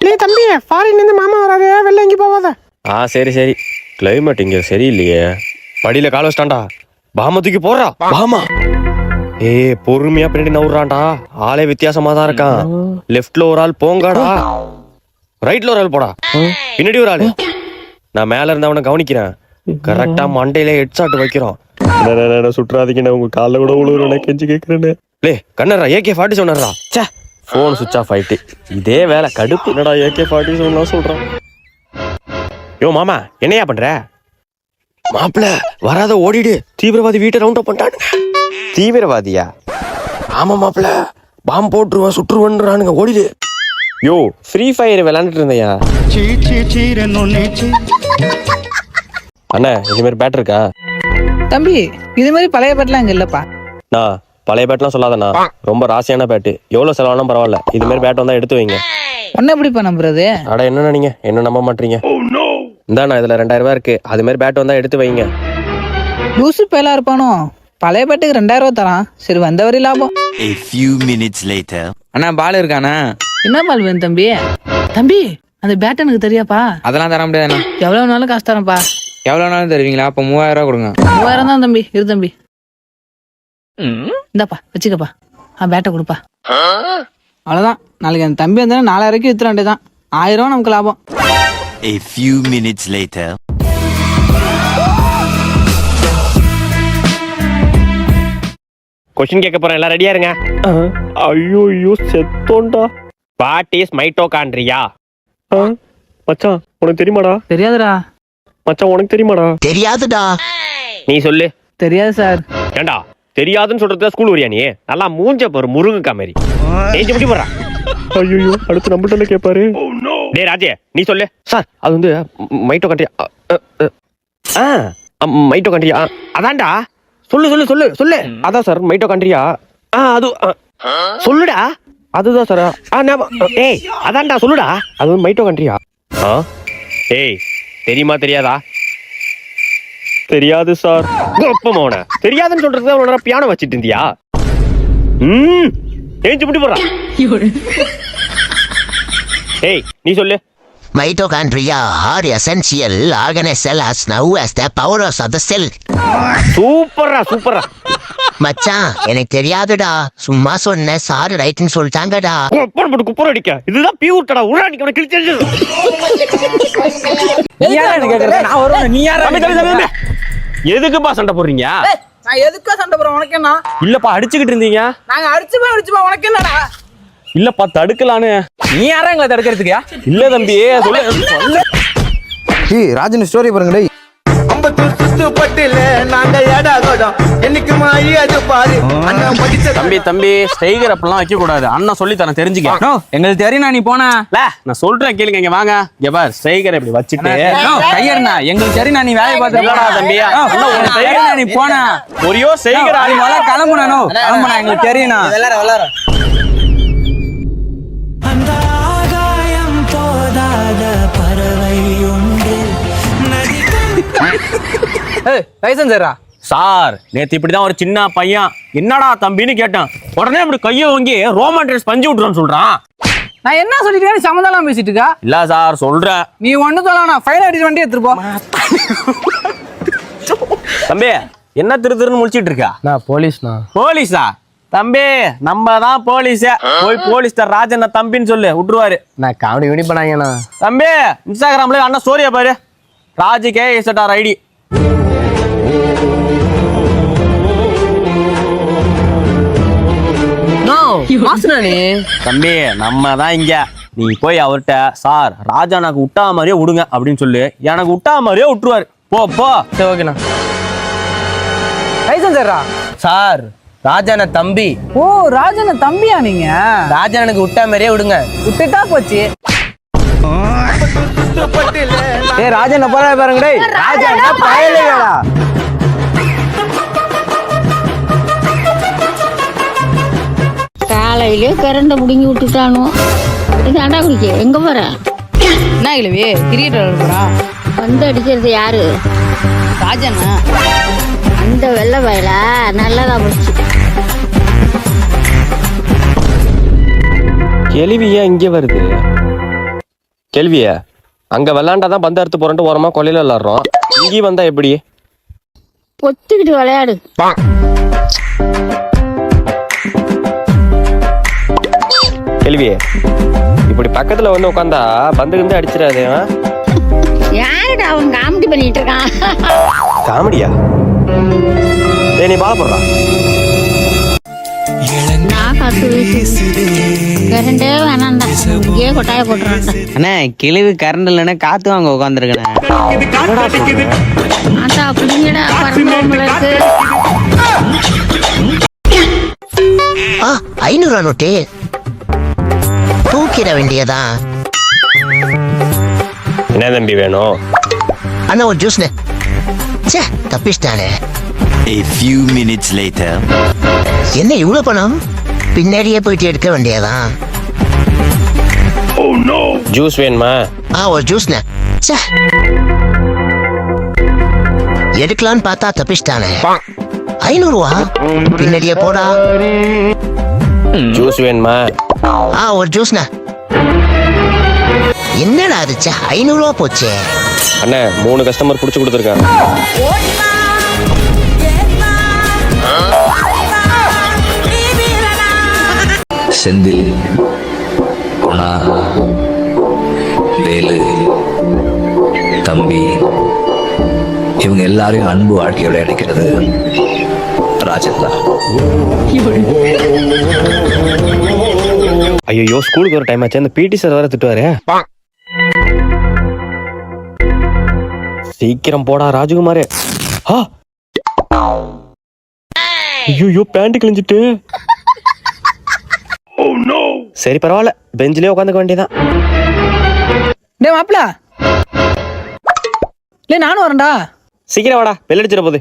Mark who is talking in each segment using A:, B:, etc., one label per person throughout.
A: டேய் தம்பி, ஃபாரின்ல இருந்து மாமா வராரு, வெளில எங்கேயும் போவாத.
B: சரி சரி. கிளைமேட் இங்க சரியில்லையே. படியில கால வச்சிட்டான்டா. பாமா தூக்கி போடுறா. பாமா பொறுமையா பின்னாடி நவுறான்டா. ஆளே வித்தியாசமா தான் இருக்கான். லெஃப்ட்ல ஒரு ஆள் போங்கடா, ரைட்ல ஒரு ஆள் போடா, பின்னாடி ஒரு ஆளு. நான் மேல இருந்தவனை கவனிக்கிறேன். கரெக்டா மண்டையில ஹெட் ஷாட் வைக்கிறோம். சுற்றாதீங்க, உங்க கால கூட உழுவுறேன், கெஞ்சி கேக்குறேன்னு. கண்ணரா AK-47 சே, போன் சுவிட்ச் ஆஃப் ஆயிட்டு. இதே வேலை கடுப்பு. என்னடா AK-47 சொல்றான். யோ மாமா, என்னையா பண்ற? மாப்பிள்ள வராத ஓடிடு, தீவிரவாதி வீட்டை ரவுண்ட் அப் பண்ணிட்டானுங்க. தீவிரவாதியா? ஆமா மாப்பிள்ள, பாம்பு போட்டுருவான், சுற்றுவான்றானுங்க, ஓடிடு. யோ ஃப்ரீ ஃபயர் விளையாண்டுட்டு இருந்தையா? அண்ணா இது மாதிரி பேட் இருக்கா?
C: தம்பி இது மாதிரி பழைய பேட்லாம் இங்க இல்லப்பா.
B: நான் பழைய பேட்லாம் சொல்லாதண்ணா, ரொம்ப ராசியான பேட்டு. எவ்வளவு செலவானாலும் பரவாயில்ல, இது மாதிரி பேட் வந்தா எடுத்து வைங்க.
C: ஒன்ன எப்படிப்பா நம்புறது?
B: அட என்ன நீங்க என்ன நம்ப மாட்டீங்க? இந்தாண்ணா இதுல 2000 ரூபாய் இருக்கு, அது மாதிரி பேட் வந்தா எடுத்து வைங்க.
C: லூசு பேலா இருப்பானோ, பழைய பேட்டுக்கு 2000 ரூபாய் தரான். சரி வந்த வரி லாபம்.
D: A few minutes later.
E: அண்ணா பால் இருக்காண்ணா?
C: என்ன பால் வேணும் தம்பி? தம்பி அந்த பேட் எனக்கு தெரியாப்பா.
E: அதெல்லாம் தர முடியாதுண்ணா.
C: எவ்வளவு நாளும் காசு தரேன்ப்பா.
E: எவ்வளவு நாளும் தருவீங்களா? அப்ப 3000 ரூபாய் கொடுங்க.
C: 3000 தான் தம்பி. இரு தம்பி, இந்தாப்பா வச்சுக்கப்பா. பேட்டை கொடுப்பா. அவ்வளவுதான், நாளைக்கு அந்த தம்பி வந்தா 4000 வித்துற வேண்டியதான். 1000 ரூபாய் நமக்கு லாபம்.
D: A few minutes later.
B: Question கேட்க போறேன், எல்லாம் ரெடியா இருங்க. ஐயோ செத்தோண்டா. What is mitochondria? மச்சான் உனக்கு தெரியுமாடா?
C: தெரியாதுடா.
B: மச்சான் உனக்கு தெரியுமாடா?
D: தெரியாதுடா.
B: நீ சொல்லு.
C: தெரியாது சார்.
B: ஏண்டா தெரியாதுன்னு சொல்றதுல ஸ்கூல் வரியா நீ? நல்லா மூஞ்ச பாரு, முருங்கக்கா மாதிரி முடி போடுறா. ஐயோ அடுத்து நம்மள்ட்ட கேட்பாரு. டேய் ராஜே நீ சொல்லு. சார் அது வந்து மைட்டோகாண்ட்ரியா. மைட்டோகாண்ட்ரியா அதான்டா. சொல்லு சொல்லு சொல்லு சொல்லு. அதான் சார் மைட்டோகாண்ட்ரியா. அது சொல்லுடா. அதுதான் சார். ஏய் அதான்டா சொல்லுடா. அது வந்து மைட்டோகாண்ட்ரியா. ஏய் தெரியுமா தெரியாதா? தெரியாது சார். மோன தெரியாதுன்னு சொல்றது பியானோ வச்சிட்டு இருந்தியா? ஏஞ்சி முடி போடுறா. ஏய் நீ சொல்லு.
D: Mitochondria are essential organelle as now as the powers of the cell.
B: சூப்பரா சூப்பரா.
D: மச்சான் எனக்கு தெரியாதுடா, சும்மா சொன்ன சார் ரைட்னு சொல்லிட்டாங்கடா.
B: குப்பர் போட்டு குப்பர் அடிக்க. இதுதான் பியூர்டா. உரானிக்கு அவனை கிழிச்சு.
E: நீ யாரா கேக்குற? நான் வரேன். நீ யாரா?
B: எதுக்குப்பா சண்டை போடுறீங்க?
C: நான் எதுக்கா சண்டை போறேன்? உனக்கு என்ன?
B: இல்லப்பா அடிச்சுக்கிட்டு இருந்தீங்க.
C: நாங்க அடிச்சுப்பா உனக்கு என்னடா?
B: இல்லப்பா தடுக்கலான்னு.
E: நீ யாரா எங்களை தடுக்கிறதுக்கா?
B: இல்ல தம்பி சொல்லு.
F: ராஜன் ஸ்டோரி பாருங்க.
G: தம்பி தம்பி ஸ்டைகர் அப்பெல்லாம் வைக்க கூடாது. அண்ணன் சொல்லி தரேன், தெரிஞ்சுக்க.
E: எங்களுக்கு தெரியும். நீ போன
G: நான் சொல்றேன் கேளுங்க. இங்க வாங்க. இங்க பார், ஸ்டைகர் இப்படி வச்சுட்டு
E: கையறா. எங்களுக்கு தெரியும். நீ வேலையை பார்த்து
G: தம்பி.
E: நீ போன
G: ஒரியோ ஸ்டைகர்
E: கிளம்புனா கிளம்புனா எங்களுக்கு தெரியும்.
G: சார் நேத்து இப்படிதான் ஒரு சின்ன பையன் என்னடா தம்பின்னு கேட்டான். உடனே அப்படி கையை வாங்கி ரோமன் ட்ரெஸ் பஞ்சு விட்டுறான்னு சொல்றான்.
C: நான் என்ன சொல்லிட்டு சம்மந்தம் பேசிட்டு இருக்கா?
G: இல்ல சார் சொல்றேன்.
C: நீ ஒண்ணு சொல்லலாம். ஃபைல் அடிச்சு வண்டி எடுத்துட்டு போ.
G: தம்பி என்ன திருன்னு முடிச்சிட்டு இருக்கா?
F: நான் போலீஸ்ண்ணா.
G: போலீஸா? தம்பி நம்ம தான் போலீஸ். போய் போலீஸ் ராஜன் தம்பின்னு சொல்லு, விட்டுருவாரு.
F: நான் காமெடி கடி பண்ணாங்கண்ணா.
G: தம்பி இன்ஸ்டாகிராம்ல அண்ணா ஸ்டோரியா பாரு. ராஜுக்கே இசட்டார் ஐடி. தம்பி நம்ம தான் இங்க. நீ போய் அவர்கிட்ட சார் ராஜா எனக்கு விட்டா மாதிரியே விடுங்க அப்படின்னு சொல்லு. எனக்கு விட்டா மாதிரியே விட்டுருவாரு. போ போ.
F: சரி ஓகேண்ணா. சார் ராஜான தம்பி.
C: ஓ ராஜன தம்பியா நீங்க?
F: ராஜானுக்கு விட்டா மாதிரியே விடுங்க.
C: விட்டுட்டா போச்சு.
F: ராஜன் போற பாருங்க. ராஜா பயலேடா.
H: காலையிலே கரண்ட முடிங்கி விட்டுட்டானோ. இது அண்டா குடிக்க எங்க போற?
C: என்ன இல்லவே கிரிக்கெட் விளையாடுறா.
H: வந்து அடிக்கிறது யாரு?
C: ராஜனா?
H: அந்த வெள்ளை வயல நல்லதா முடிச்சு.
B: கேள்வி ஏன் இங்கே வருது? கேள்வியே, அங்க விளாண்டாதான் பந்து அறுத்து போறேன்ட்டு ஓரமா கொல்லையில விளாடுறோம். இங்கேயும் வந்தா எப்படி?
H: பொத்துக்கிட்டு விளையாடு.
B: கேள்வியே, இப்படி பக்கத்துல வந்து உட்காந்தா பந்து கிந்து அடிச்சிடாது.
H: யாருடா அவன் காமெடி பண்ணிட்டு இருக்கான்?
B: காமெடியா? டேய் நீ பால போடுறா.
H: நான் காத்து வீசுது. கரண்டே வேணாண்டா, இங்கேயே கொட்டாய போட்டுறான்டா.
E: அண்ணே கிழவி கரண்ட் இல்லைன்னா காத்து வாங்க உட்காந்துருக்கேன்.
H: ஆட்டா அப்படிங்கடா பறந்து.
D: 500 நோட்டு தூக்கிட வேண்டியதான்.
B: என்ன தம்பி வேணும்?
D: அண்ணா ஒரு ஜூஸ்னு. சே தப்பிச்சிட்டானே.
I: A few minutes later.
D: என்ன இவ்வளவு பணம்? பின்னாடியே போயிட்டு எடுக்க வேண்டியதான்.
B: ஜூஸ் வேணுமா?
D: ஒரு ஜூஸ்னு. சே எடுக்கலான்னு பார்த்தா தப்பிச்சிட்டானே. 500 ரூபா பின்னாடியே போடா.
B: ஜூஸ் வேணுமா?
D: ஒரு ஜூஸ்ண்ணா. என்னடா ஆச்சு? 500 ரூபா போச்சே.
B: அண்ணே 3 கஸ்டமர் புடிச்சு கொடுத்துருக்காங்க.
I: செந்தில், குணா, வேலு, தம்பி இவங்க எல்லாரையும் அன்பு வாழ்க்கையோட இணைக்கிறது ராஜன் தான்.
B: ஐயோ ஸ்கூலுக்கு ஒரு டைம் ஆச்சு. அந்த பிடி சார் வேற திட்டுவாரு. சீக்கிரம் போடா ராஜகுமாரே. ஐயோ பேண்ட் கிழிஞ்சிட்டு. சரி பரவாயில்ல, பெஞ்சிலே உட்காந்துக்க வேண்டியதான்.
C: டே மாப்பிள, இல்லை நானும் வரேன்டா.
B: சீக்கிரம் வாடா, பெல் அடிச்சிட போகுது.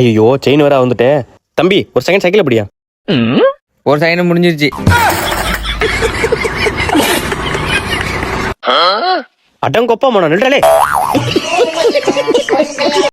B: ஐயோ செயின் வேற வந்துட்டேன். தம்பி ஒரு செகண்ட் சைக்கிள் எப்படியா?
E: ஒரு சைடு முடிஞ்சிருச்சு.
B: அடங்கொப்பா மன நில்றாலே.